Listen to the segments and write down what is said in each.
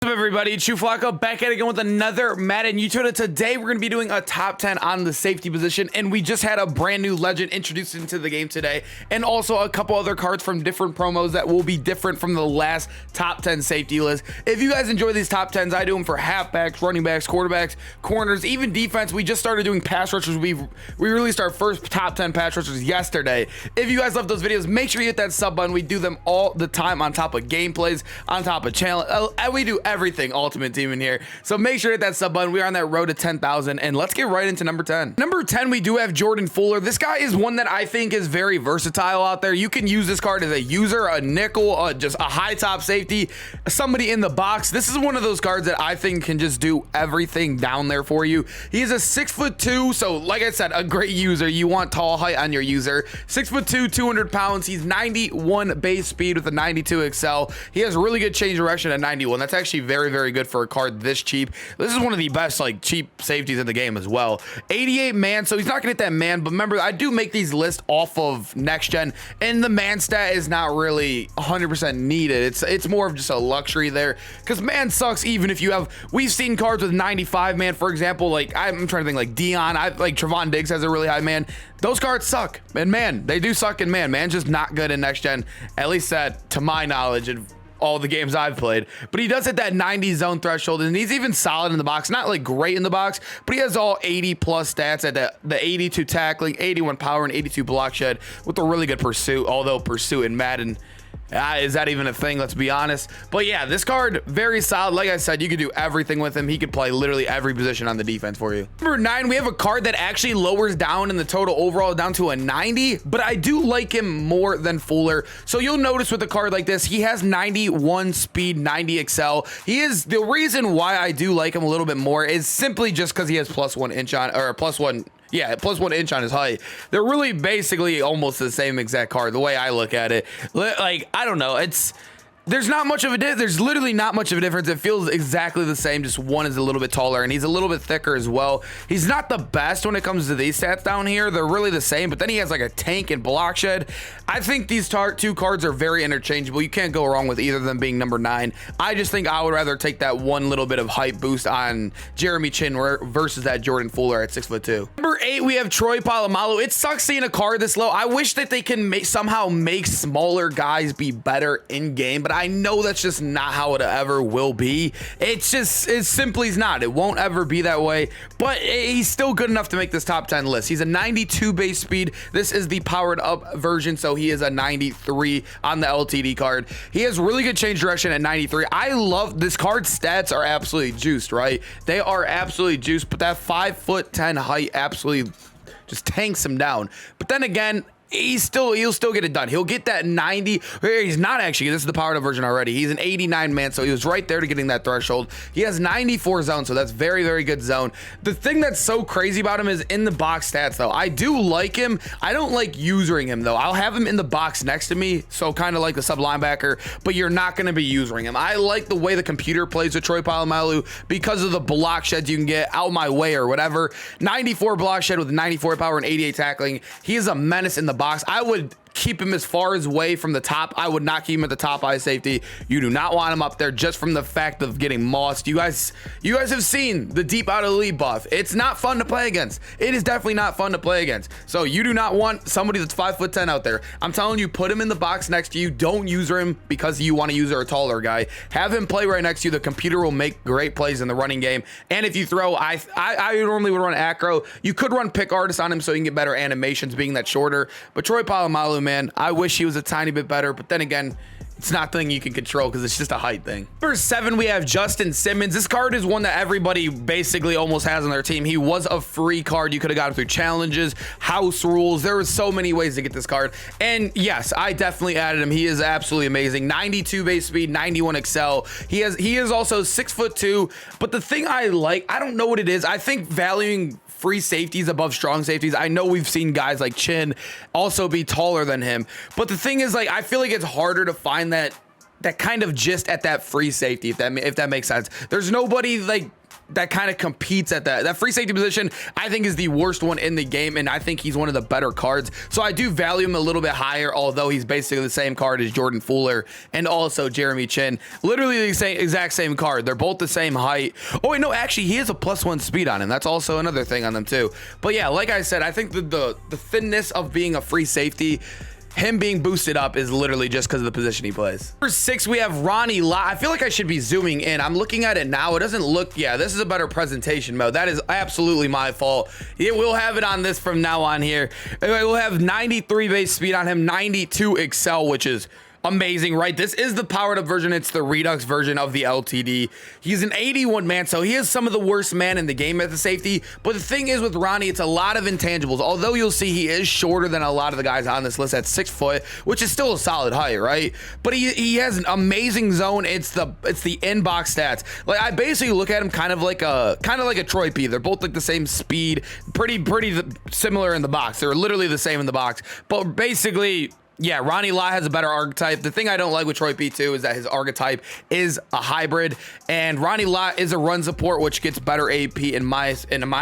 Everybody, Chu Flacco back at it again with another Madden YouTube. Today we're going to be doing a top 10 on the safety position, and we just had a brand new legend introduced into the game today, and also a couple other cards from different promos that will be different from the last top 10 safety list. If you guys enjoy these top 10s, I do them for halfbacks, running backs, quarterbacks, corners, even defense. We just started doing pass rushers. We released our first top 10 pass rushers yesterday. If you guys love those videos, make sure you hit that sub button. We do them all the time on top of gameplays, on top of challenge. We do everything Ultimate Team in here, so make sure to hit that sub button. We are on that road to 10,000, and let's get right into number 10. Number 10, we do have Jordan Fuller. This guy is one that I think is very versatile out there. You can use this card as a user, a nickel, just a high top safety, somebody in the box. This is one of those cards that I think can just do everything down there for you. He is a 6'2", so like I said, a great user. You want tall height on your user. 6'2", 200 pounds. He's 91 base speed with a 92 excel. He has really good change direction at 91. That's actually very good for a card this cheap. This is one of the best like cheap safeties in the game as well. 88 man, so he's not gonna hit that man, but remember, I do make these lists off of next gen, and the man stat is not really 100% needed. It's more of just a luxury there, because man sucks. Even if you have, we've seen cards with 95 man, for example, like I'm trying to think, like Dion, like Trevon Diggs has a really high man. Those cards suck, and man, they do suck in man. Man's just not good in next gen, at least that to my knowledge and all the games I've played. But he does hit that 90 zone threshold, and he's even solid in the box. Not like great in the box, but he has all 80 plus stats at the 82 tackling, 81 power, and 82 block shed with a really good pursuit. Although pursuit in Madden, is that even a thing? Let's be honest. But yeah, this card, very solid. Like I said, you could do everything with him. He could play literally every position on the defense for you. Number 9, we have a card that actually lowers down in the total overall down to a 90, but I do like him more than Fuller. So you'll notice with a card like this, he has 91 speed, 90 excel. He is, the reason why I do like him a little bit more is simply just because he has +1 inch on, or +1. Yeah, +1 inch on his height. They're really basically almost the same exact card, the way I look at it. Like, I don't know. There's not much of a there's literally not much of a difference. It feels exactly the same, just one is a little bit taller, and he's a little bit thicker as well. He's not the best when it comes to these stats down here. They're really the same, but then he has like a tank and block shed. I think these two cards are very interchangeable. You can't go wrong with either of them being number 9. I just think I would rather take that one little bit of height boost on Jeremy Chin versus that Jordan Fuller at 6'2". Number 8, we have Troy Palamalo. It sucks seeing a card this low. I wish that they can somehow make smaller guys be better in game, but I know that's just not how it ever will be. It simply is not. It won't ever be that way, but he's still good enough to make this top 10 list. He's a 92 base speed. This is the powered up version, so he is a 93 on the LTD card. He has really good change direction at 93. I love this card's stats are absolutely juiced, right? They are absolutely juiced, but that 5'10" height absolutely just tanks him down. But then again, he'll still get it done. He'll get that 90. He's not actually. This is the powered up version already. He's an 89 man, so he was right there to getting that threshold. He has 94 zone, so that's very good zone. The thing that's so crazy about him is in the box stats, though. I do like him. I don't like using him, though. I'll have him in the box next to me, so kind of like the sub linebacker, but you're not going to be using him. I like the way the computer plays with Troy Polamalu because of the block sheds you can get out my way or whatever. 94 block shed with 94 power and 88 tackling. He is a menace in the box. I would keep him as far away from the top. I would not keep him at the top eye safety. You do not want him up there just from the fact of getting mossed. You guys have seen the deep out of the lead buff. It's not fun to play against. It is definitely not fun to play against. So you do not want somebody that's 5'10" out there. I'm telling you, put him in the box next to you. Don't user him because you want to user a taller guy. Have him play right next to you. The computer will make great plays in the running game. And if you throw, I normally would run acro. You could run pick artist on him so you can get better animations being that shorter. But Troy Polamalu, man, I wish he was a tiny bit better, but then again, it's not thing you can control because it's just a height thing. Number 7, we have Justin Simmons. This card is one that everybody basically almost has on their team. He was a free card. You could have got him through challenges, house rules. There were so many ways to get this card. And yes, I definitely added him. He is absolutely amazing. 92 base speed, 91 excel. He is also 6'2", but the thing I like, I don't know what it is. I think valuing free safeties above strong safeties. I know we've seen guys like Chin also be taller than him, but the thing is, like, I feel like it's harder to find that kind of gist at that free safety, if that makes sense. There's nobody like that kind of competes at that free safety position. I think is the worst one in the game, and I think he's one of the better cards. So I do value him a little bit higher, although he's basically the same card as Jordan Fuller and also Jeremy Chin. Literally the exact same card. They're both the same height. Oh wait, no, actually he has a +1 speed on him. That's also another thing on them too. But yeah, like I said, I think the thinness of being a free safety, him being boosted up, is literally just because of the position he plays. Number 6, we have Ronnie Lott. I feel like I should be zooming in. I'm looking at it now. It doesn't look, yeah, this is a better presentation mode. That is absolutely my fault. We'll have it on this from now on here. We'll have 93 base speed on him, 92 excel, which is amazing, right? This is the powered up version. It's the Redux version of the LTD. He's an 81 man, so he is some of the worst man in the game at the safety. But the thing is with Ronnie, it's a lot of intangibles. Although you'll see he is shorter than a lot of the guys on this list at 6 foot, which is still a solid height, right? But he has an amazing zone. It's the inbox stats. Like, I basically look at him kind of like a Troy P. They're both like the same speed, pretty similar in the box. They're literally the same in the box. But basically, yeah, Ronnie Lott has a better archetype. The thing I don't like with Troy P2 is that his archetype is a hybrid, and Ronnie Lott is a run support, which gets better AP in my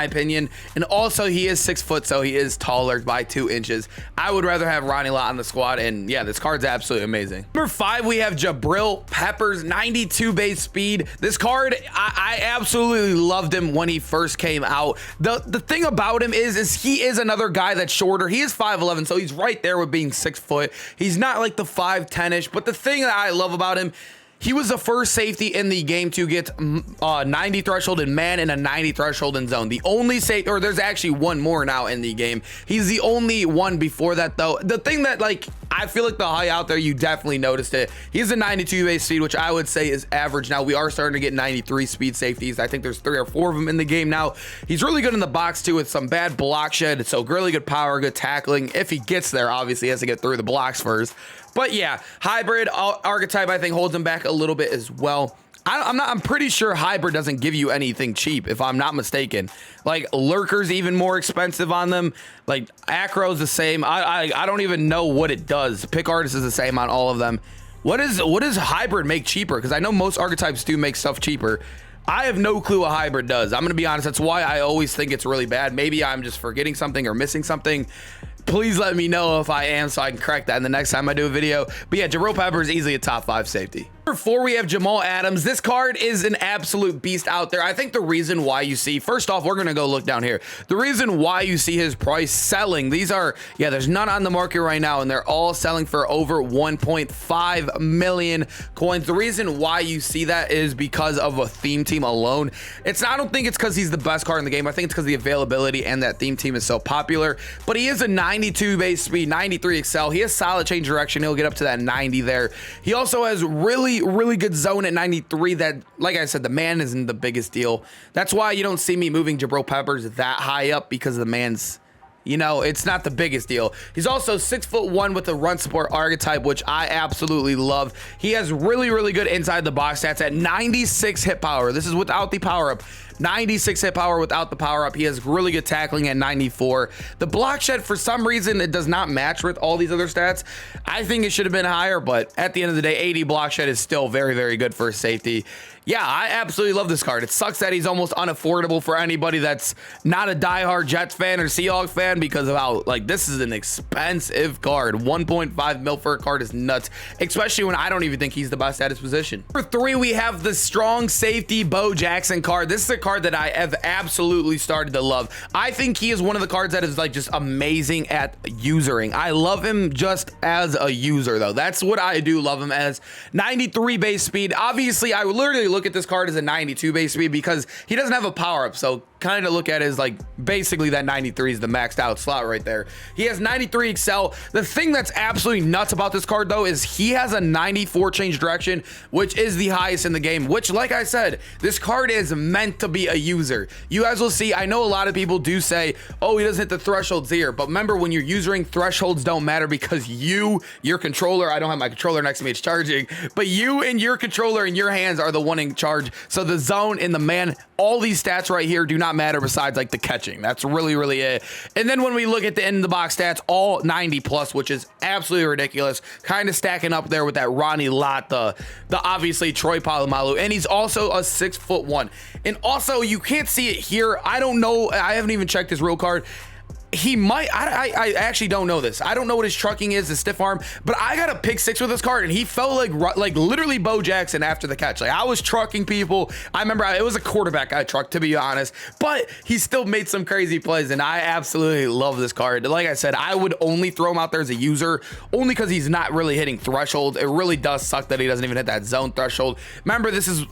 opinion. And also he is 6 foot, so he is taller by 2 inches. I would rather have Ronnie Lott on the squad, and yeah, this card's absolutely amazing. Number 5, we have Jabril Peppers, 92 base speed. This card, I absolutely loved him when he first came out. The thing about him is he is another guy that's shorter. He is 5'11", so he's right there with being 6 foot. He's not like the 5'10"-ish, but the thing that I love about him, he was the first safety in the game to get 90 threshold in man and a 90 threshold in zone. The only safety, or there's actually one more now in the game. He's the only one before that, though. The thing that, like, I feel like the high out there, you definitely noticed it. He's a 92 base speed, which I would say is average. Now, we are starting to get 93 speed safeties. I think there's 3 or 4 of them in the game now. He's really good in the box, too, with some bad block shed. So really good power, good tackling. If he gets there, obviously, he has to get through the blocks first. But yeah, hybrid archetype, I think, holds him back a little bit as well. I'm pretty sure hybrid doesn't give you anything cheap, if I'm not mistaken. Like, lurker's even more expensive on them. Like, acro's the same. I don't even know what it does. Pick artist is the same on all of them. What does hybrid make cheaper? Because I know most archetypes do make stuff cheaper. I have no clue what hybrid does. I'm gonna be honest. That's why I always think it's really bad. Maybe I'm just forgetting something or missing something. Please let me know if I am, so I can correct that in the next time I do a video. But yeah, Jabril Peppers is easily a top 5 safety. Number 4, we have Jamaal Adams. This card is an absolute beast out there. I think the reason why you see, first off, we're going to go look down here. The reason why you see his price selling, these are, yeah, there's none on the market right now, and they're all selling for over 1.5 million coins. The reason why you see that is because of a theme team alone. I don't think it's because he's the best card in the game. I think it's because the availability and that theme team is so popular. But he is a 92 base speed, 93 excel. He has solid change direction. He'll get up to that 90 there. He also has really good zone at 93 that, like I said, the man isn't the biggest deal. That's why you don't see me moving Jabril Peppers that high up, because the man's, you know, it's not the biggest deal. He's also 6'1" with a run support archetype, which I absolutely love. He has really good inside the box stats at 96 hit power. This is without the power up. 96 hit power without the power up. He has really good tackling at 94. The block shed, for some reason, it does not match with all these other stats. I think it should have been higher, but at the end of the day, 80 block shed is still very good for a safety. Yeah, I absolutely love this card. It sucks that he's almost unaffordable for anybody that's not a diehard Jets fan or Seahawks fan, because of how, like, this is an expensive card. 1.5 mil for a card is nuts, especially when I don't even think he's the best at his position. Number 3, we have the strong safety Bo Jackson card. This is a card that I have absolutely started to love. I think he is one of the cards that is, like, just amazing at usering. I love him just as a user, though. That's what I do love him as. 93 base speed. Obviously, I would literally look at this card as a 92 base speed because he doesn't have a power up, so kind of look at it as, like, basically that 93 is the maxed out slot right there. He has 93 excel. The thing that's absolutely nuts about this card, though, is he has a 94 change direction, which is the highest in the game, which, like I said, this card is meant to be a user. You guys will see, I know a lot of people do say, oh, he doesn't hit the thresholds here, but remember, when you're using, thresholds don't matter, because your controller, I don't have my controller next to me, it's charging, but you and your controller in your hands are the one in charge. So the zone and the man, all these stats right here do not not matter besides like the catching. That's really it. And then when we look at the end of the box stats, all 90 plus, which is absolutely ridiculous. Kind of stacking up there with that Ronnie Lott, the obviously Troy Palamalo, and he's also a 6'1". And also you can't see it here. I don't know. I haven't even checked his real card. He might, I actually don't know this. I don't know what his trucking is, his stiff arm, but I got a pick 6 with this card, and he felt like literally Bo Jackson after the catch. Like, I was trucking people. I remember it was a quarterback I trucked, to be honest, but he still made some crazy plays, and I absolutely love this card. Like I said, I would only throw him out there as a user, only because he's not really hitting threshold. It really does suck that he doesn't even hit that zone threshold. Remember,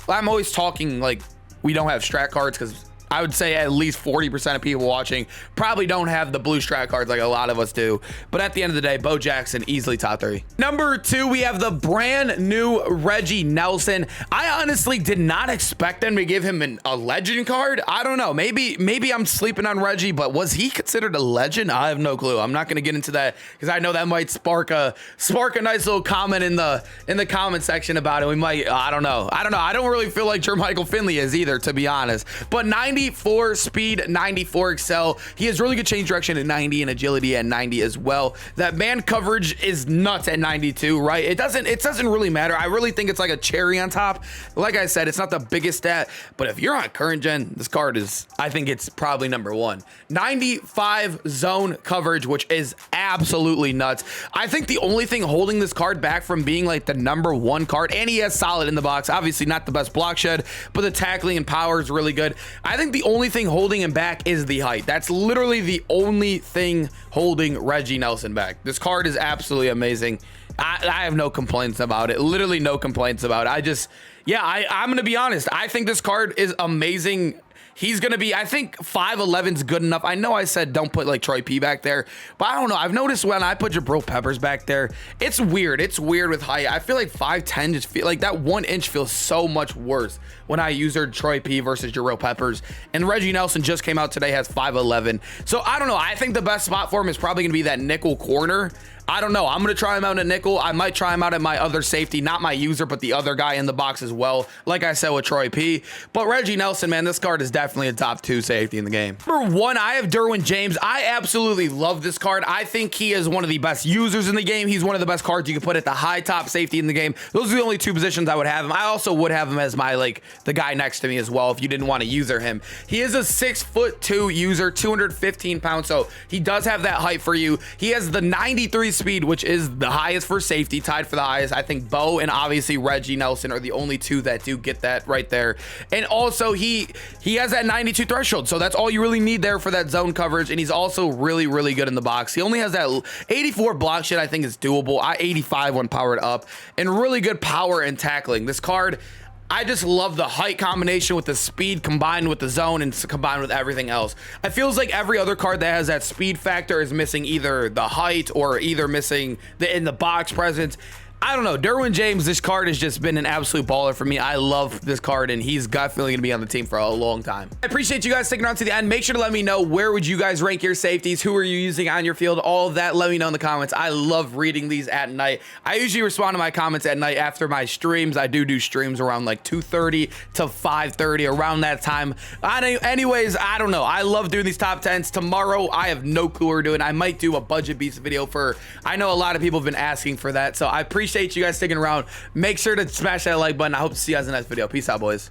I'm always talking like we don't have strat cards, because I would say at least 40% of people watching probably don't have the blue strat cards like a lot of us do. But at the end of the day, Bo Jackson, easily top 3. Number 2, we have the brand new Reggie Nelson. I honestly did not expect them to give him a legend card. I don't know. Maybe I'm sleeping on Reggie, but was he considered a legend? I have no clue. I'm not going to get into that because I know that might spark a nice little comment in the comment section about it. We might, I don't know. I don't really feel like Jermichael Finley is either, to be honest. But 94 speed, 94 excel. He has really good change direction at 90 and agility at 90 as well. That man coverage is nuts at 92, right? It doesn't really matter. I really think it's like a cherry on top. Like I said, it's not the biggest stat, but if you're on current gen, this card is, I think it's probably number 1. 95 zone coverage, which is absolutely nuts. I think the only thing holding this card back from being like the number 1 card, and he has solid in the box, obviously not the best block shed, but the tackling and power is really good. I think the only thing holding him back is the height. That's literally the only thing holding Reggie Nelson back. This card is absolutely amazing. I have no complaints about it. Literally no complaints about it. I'm gonna be honest. I think this card is amazing. He's going to be, I think 5'11 is good enough. I know I said don't put like Troy P back there, but I don't know. I've noticed when I put Jabril Peppers back there, it's weird. It's weird with height. I feel like 5'10 just feel like that 1 inch feels so much worse when I use Troy P versus Jabril Peppers. And Reggie Nelson just came out today, has 5'11. So I don't know. I think the best spot for him is probably going to be that nickel corner. I don't know. I'm going to try him out in a nickel. I might try him out at my other safety, not my user, but the other guy in the box as well. Like I said with Troy P. But Reggie Nelson, man, this card is definitely a top 2 safety in the game. Number 1, I have Derwin James. I absolutely love this card. I think he is one of the best users in the game. He's one of the best cards you can put at the high top safety in the game. Those are the only 2 positions I would have him. I also would have him as my, like, the guy next to me as well if you didn't want to user him. He is a 6'2" user, 215 pounds, so he does have that height for you. He has the 93 speed, which is the highest for safety, tied for the highest. I think Bo and obviously Reggie Nelson are the only 2 that do get that right there. And also he has that 92 threshold, so that's all you really need there for that zone coverage. And he's also really good in the box. He only has that 84 block shit. I think is doable. 85 when powered up, and really good power and tackling. This card, I just love the height combination with the speed combined with the zone and combined with everything else. It feels like every other card that has that speed factor is missing either the height or either missing the in the box presence. I don't know. Derwin James, this card has just been an absolute baller for me. I love this card, and he's definitely going to be on the team for a long time. I appreciate you guys sticking around to the end. Make sure to let me know, where would you guys rank your safeties? Who are you using on your field? All of that, let me know in the comments. I love reading these at night. I usually respond to my comments at night after my streams. I do streams around like 2:30 to 5:30, around that time. Anyways, I don't know. I love doing these top 10s. Tomorrow, I have no clue what we're doing. I might do a budget beast video I know a lot of people have been asking for that, so I appreciate you guys sticking around. Make sure to smash that like button. I hope to see you guys in the next video. Peace out, boys.